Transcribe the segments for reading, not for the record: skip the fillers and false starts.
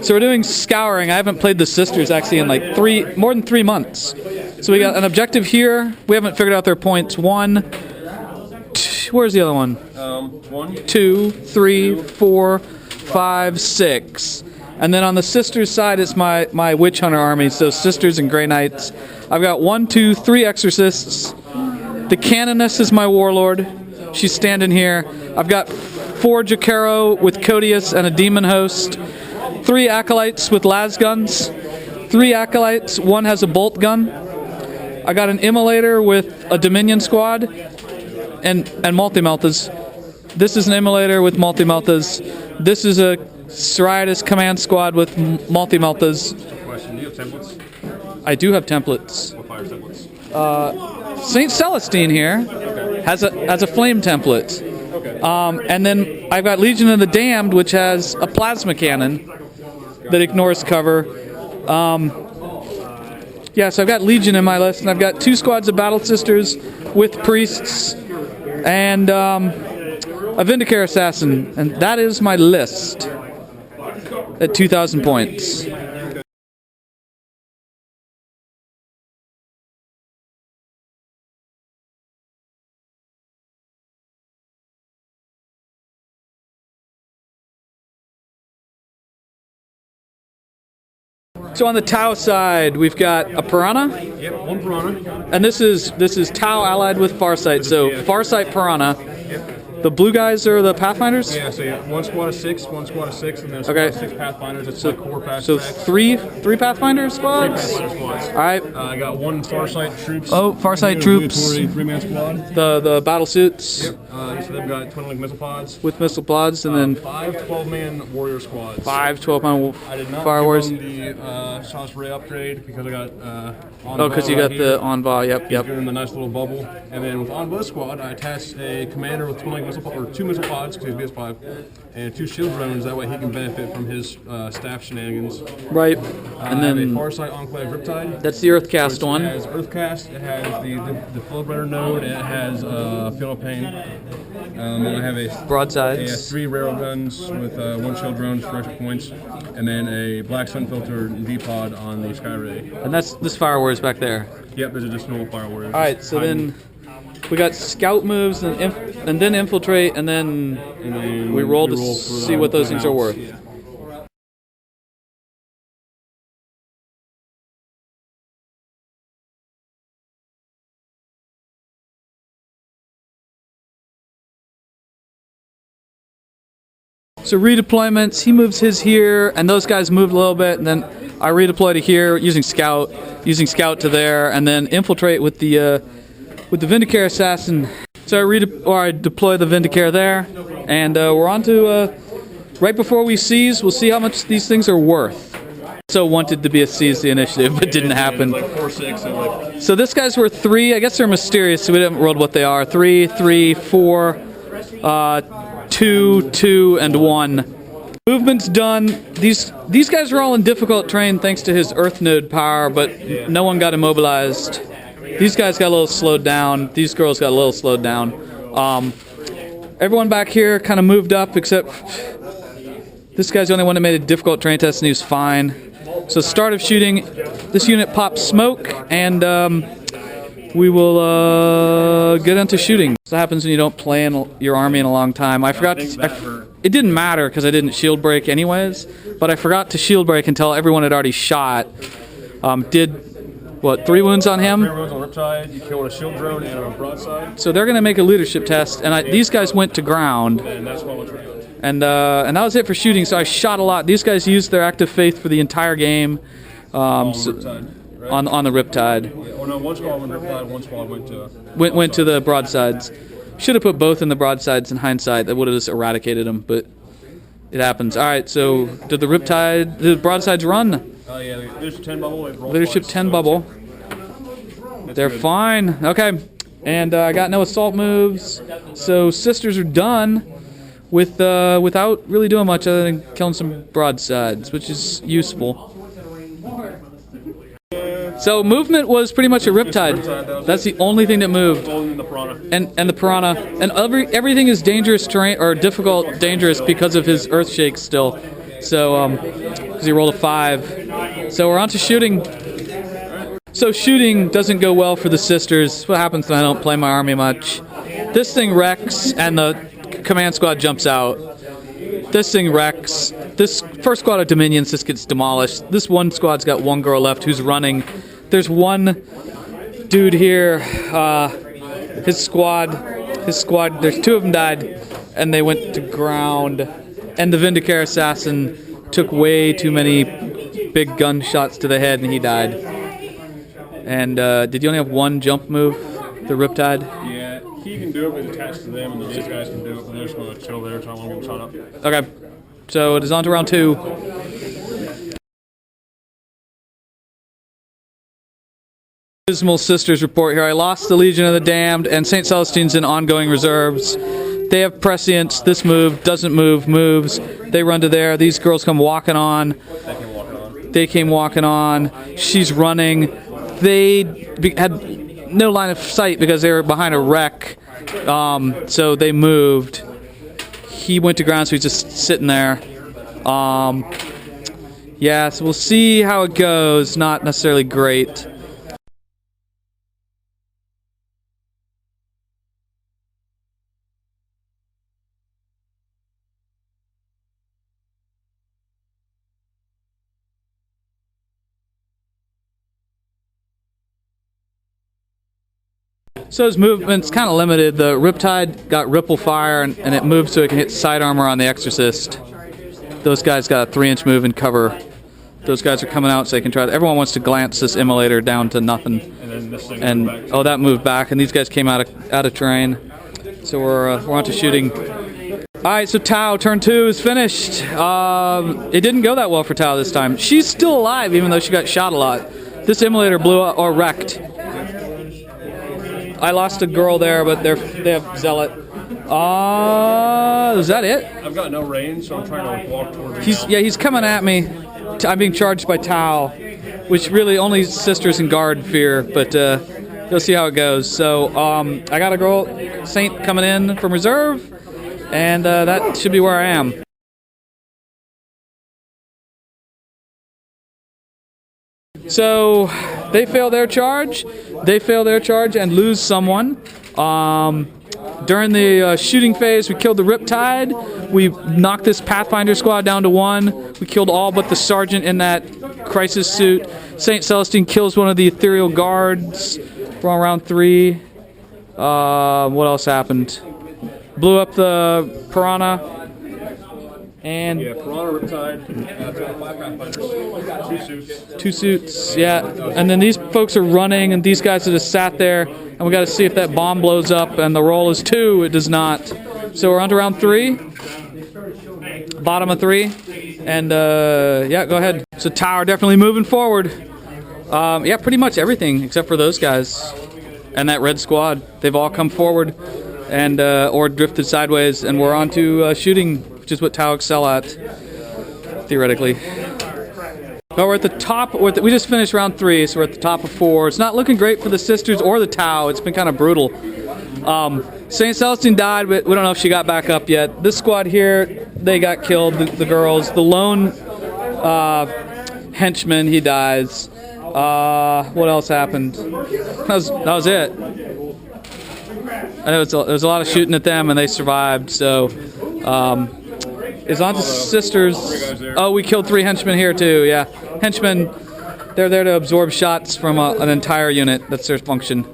So we're doing scouring. I haven't played the Sisters actually in like more than 3 months. So we got an objective here. We haven't figured out their points. Where's the other one? 1, 2, 3, 4, 5, 6. And then on the Sisters side, it's my Witch Hunter army. So Sisters and Grey Knights. I've got 1, 2, 3 Exorcists. The Canoness is my Warlord. She's standing here. I've got 4 Jacaro with Codius and a Demon Host. 3 Acolytes with las guns. 3 Acolytes. 1 has a bolt gun. I got an Immolator with a Dominion squad and multi-meltas. This is an Immolator with multi-meltas. This is a Sororitas command squad with multi-meltas. Question, do you have templates? I do have templates. What fire templates? Saint Celestine here has a flame template. Okay. And then I've got Legion of the Damned, which has a plasma cannon that ignores cover. Yeah, so I've got Legion in my list, and I've got 2 squads of Battle Sisters with priests and a Vindicare Assassin, and that is my list at 2,000 points. So on the Tau side, we've got a Piranha. Yep, 1 Piranha. And this is Tau allied with Farsight. So Farsight Piranha. Yep. The blue guys are the Pathfinders? Yeah, so yeah, 1 squad of 6, 1 squad of 6, and then a squad of 6 Pathfinders. It's like core pass. So three Pathfinder squads? 3 Pathfinder squads. Alright. I got 1 Farsight troops. Oh, Farsight troops. 3-man squad. The battle suits. Yep. Each of them got twin link missile pods. With missile pods, and then 5 12-man warrior squads. 5 12-man I did not fire wars. give them the Sauce Ray upgrade because I got Oh, because you got the Envoy. Yep. Give them the nice little bubble. And then with Envoy squad, I attached a commander with twin link missile or 2 missile pods because he's BS5, and 2 shield drones. That way he can benefit from his staff shenanigans. Right. And then a Farsight Enclave Riptide. that's the Earthcast one. It has Earthcast. It has the Flowbrighter node. And it has Field of Pain. And I have a Broadsides. 3 railroad guns with 1 shield drone for extra points, and then a Black Sun Filter V-Pod on the Skyray. And that's this Fire Wars back there. Yep, there's additional Fire Warriors. Alright, so then we got scout moves and then infiltrate, and then we roll to see what those things are worth. Yeah. So redeployments, he moves his here, and those guys moved a little bit, and then I redeploy to here using scout to there, and then infiltrate with the Vindicare Assassin. So I deploy the Vindicare there, and we're on to right before we seize. We'll see how much these things are worth. So wanted to be a seize the initiative, but didn't happen. Like 4, 6, and like So this guy's worth 3. I guess they're mysterious, so we haven't rolled what they are. 3, 3, 4, 2, 2, and 1. Movement's done. These guys are all in difficult terrain thanks to his Earth Node power, but no one got immobilized. These guys got a little slowed down. These girls got a little slowed down. Everyone back here kind of moved up, except this guy's the only one that made a difficult terrain test, and he was fine. So start of shooting, this unit pops smoke, and we will get into shooting. This happens when you don't play in your army in a long time. I forgot. It didn't matter because I didn't shield break anyways, but I forgot to shield break until everyone had already shot. Did what? 3 wounds on him. 3 wounds on Riptide. You killed a shield drone and a broadside. So they're gonna make a leadership test, and these guys went to ground. And that's what we're doing. And that was it for shooting. So I shot a lot. These guys used their active faith for the entire game. Riptide. Right? On the Riptide. Yeah, oh no, 1 squad went Riptide, 1 squad went to the broadsides. Should have put both in the broadsides in hindsight. That would have just eradicated them, but it happens. All right, so did the broadsides run? Yeah, leadership 10 bubble. Leadership 10 bubble. They're good. Fine. Okay, and I got no assault moves, so sisters are done with without really doing much other than killing some broadsides, which is useful. So movement was pretty much a Riptide. That's the only thing that moved. And the Piranha. And the Piranha. And everything is dangerous terrain, or difficult, dangerous because of his Earthshake still. So because he rolled a 5. So we're on to shooting. So shooting doesn't go well for the sisters. What happens when I don't play my army much? This thing wrecks, and the command squad jumps out. This thing wrecks. This first squad of Dominions just gets demolished. This one squad's got one girl left who's running. There's one dude here. His squad. There's 2 of them died, and they went to ground. And the Vindicare assassin took way too many big gunshots to the head, and he died. And did you only have one jump move? The Riptide? Yeah, he can do it, but it's attached to them, and then these guys can do it, but they're just going to chill there, so I won't get them shot up. Okay, so it is on to round 2. Dismal Sisters report here. I lost the Legion of the Damned, and St. Celestine's in ongoing reserves. They have prescience. This move doesn't move, moves. They run to there. These girls come walking on. They came walking on. She's running. They had no line of sight because they were behind a wreck. So they moved. He went to ground, so he's just sitting there. Yeah, so we'll see how it goes. Not necessarily great. So his movement's kind of limited. The Riptide got Ripple Fire, and it moved so it can hit side armor on the Exorcist. Those guys got a 3-inch move and cover. Those guys are coming out so they can try to... Everyone wants to glance this immolator down to nothing. And then this thing oh, that moved back, and these guys came out of terrain. So we're on to shooting. All right, so Tau, turn 2 is finished. It didn't go that well for Tau this time. She's still alive, even though she got shot a lot. This immolator blew up or wrecked. I lost a girl there, but they have Zealot. Is that it? I've got no range, so I'm trying to walk toward him. He's coming at me. I'm being charged by Tau, which really only Sisters and Guard fear, but we'll see how it goes. So I got a girl, Saint, coming in from reserve, and that should be where I am. So they fail their charge. And lose someone. During the shooting phase, we killed the Riptide. We knocked this Pathfinder squad down to 1. We killed all but the sergeant in that crisis suit. St. Celestine kills one of the ethereal guards. We're on round 3. What else happened? Blew up the Piranha. And Piranha, Riptide, 5 Pathfinders, 2 suits. 2 suits, yeah. And then these folks are running, and these guys have just sat there, and we got to see if that bomb blows up, and the roll is 2. It does not. So we're on to round 3. Bottom of 3. And, yeah, go ahead. So Tower definitely moving forward. Yeah, pretty much everything except for those guys and that red squad. They've all come forward and or drifted sideways, and we're on to shooting, which is what Tau excel at, theoretically. But we're at the top. We just finished round 3, so we're at the top of 4. It's not looking great for the Sisters or the Tau. It's been kind of brutal. St. Celestine died, but we don't know if she got back up yet. This squad here, they got killed, the girls. The lone henchman, he dies. What else happened? That was it. I know there was a lot of shooting at them, and they survived, so... It's on to Sisters. Oh, we killed 3 henchmen here too, yeah. Henchmen, they're there to absorb shots from an entire unit. That's their function.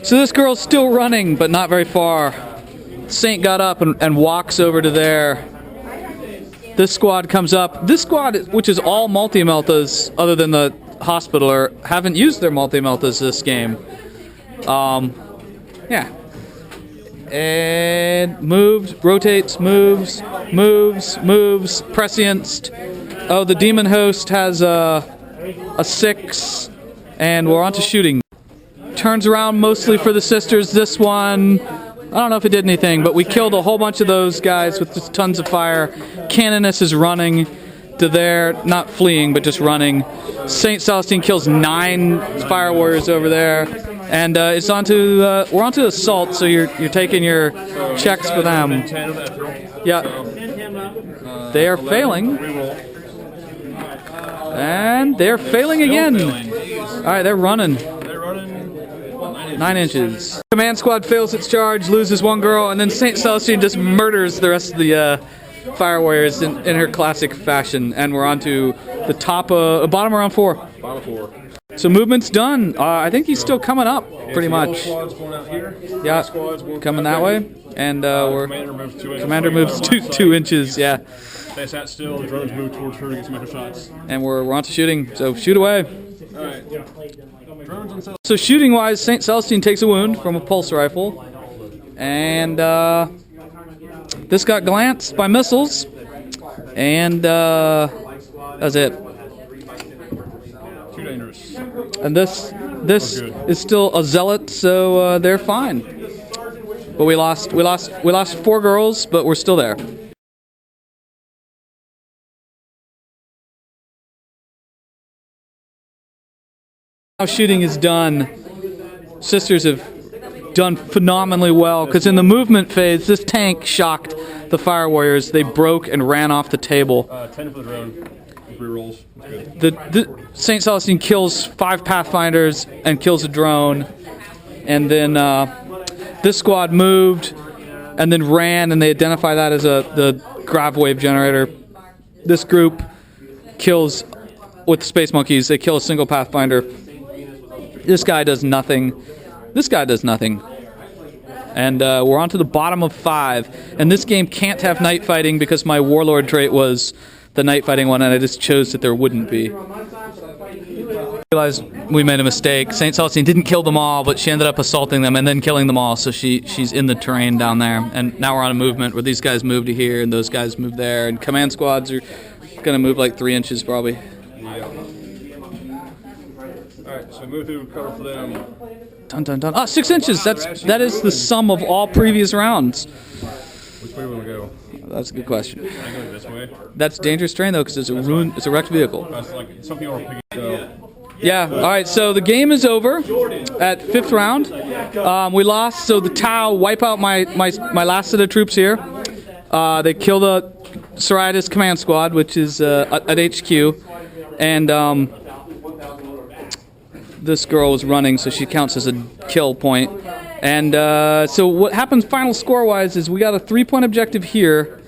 So this girl's still running, but not very far. Saint got up and walks over to there. This squad comes up. This squad, which is all multi-meltas, other than the Hospitaller, haven't used their multi-meltas this game. Yeah. And moves, rotates, moves, prescienced. Oh, the demon host has a 6, and we're on to shooting. Turns around mostly for the Sisters. This one, I don't know if it did anything, but we killed a whole bunch of those guys with just tons of fire. Canoness is running to there, not fleeing, but just running. St. Celestine kills 9 fire warriors over there. And it's onto we're onto assault, so you're taking your checks for them. Yeah, they are failing, and they're failing again. All right, they're running. 9 inches. Command squad fails its charge, loses one girl, and then St. Celestine just murders the rest of the fire warriors in her classic fashion. And we're on to the bottom of round 4. Bottom 4. So movement's done. I think he's still coming up, pretty much. Squad's going out here. Yeah, coming that way. And Commander moves 2 inches. Yeah. They sat still. The drones move towards her to get some extra shots. And we're on to shooting. So shoot away. All right. So shooting-wise, St. Celestine takes a wound from a pulse rifle, and this got glanced by missiles, and that's it. Too dangerous. And this is still a zealot, so they're fine. But we lost 4 girls, but we're still there. Now shooting is done. Sisters have done phenomenally well, because in the movement phase, this tank shocked the fire warriors. They broke and ran off the table. 10 for the drone. 3 rolls. That's good. The St. Celestine kills 5 Pathfinders and kills a drone. And then this squad moved and then ran, and they identify that as the grav wave generator. This group kills, with the Space Monkeys, they kill a single Pathfinder. This guy does nothing. This guy does nothing. And we're on to the bottom of 5. And this game can't have night fighting because my Warlord trait was the night fighting one, and I just chose that there wouldn't be. I realized we made a mistake. St. Celestine didn't kill them all, but she ended up assaulting them and then killing them all. So she's in the terrain down there. And now we're on a movement where these guys move to here and those guys move there. And command squads are going to move like 3 inches probably. Yeah. Alright, so move through cover for them. Dun dun dun. 6 inches. That is the sum of all previous rounds. Which way do we want to go? That's a good question. Can I go this way? That's dangerous terrain though, because it's a wrecked vehicle. That's like some people are picking. So. Yeah. All right. So the game is over at 5th round. We lost. So the Tau wipe out my last set of troops here. They kill the Sororitas command squad, which is at HQ, and this girl was running, so she counts as a kill point. And so what happens final score-wise is we got a 3-point objective here.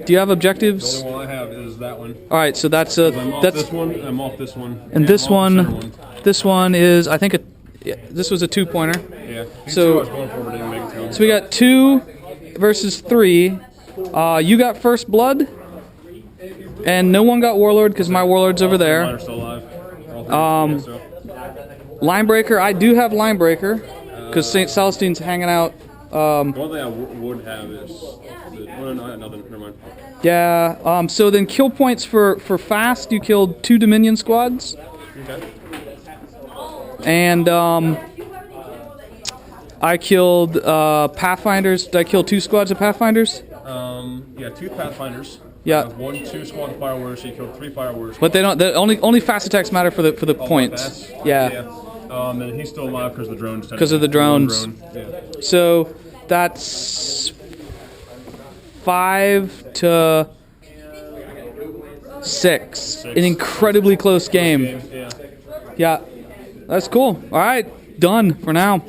Do you have objectives? The only one I have is that one. All right, so that's I'm off this one. I'm off this one. And this one, this is this was a 2-pointer. Yeah. So we got 2 versus 3. You got first blood, and no one got Warlord because my Warlord's over there. Mine are still alive. Linebreaker, I do have Linebreaker because St. Celestine's hanging out. The one thing I would have is nothing. Never mind. Yeah. So then kill points for fast. You killed 2 Dominion squads. Okay. And I killed Pathfinders. Did I kill 2 squads of Pathfinders? Yeah, 2 Pathfinders. Yeah. 2 squad of fire warriors. So you killed 3 fire warriors. But they don't. Only fast attacks matter for the points. Yeah. And he's still alive because of the drones. Because of the drones. Yeah. So that's 5 to 6. An incredibly close game. Yeah. Yeah. That's cool. All right. Done for now.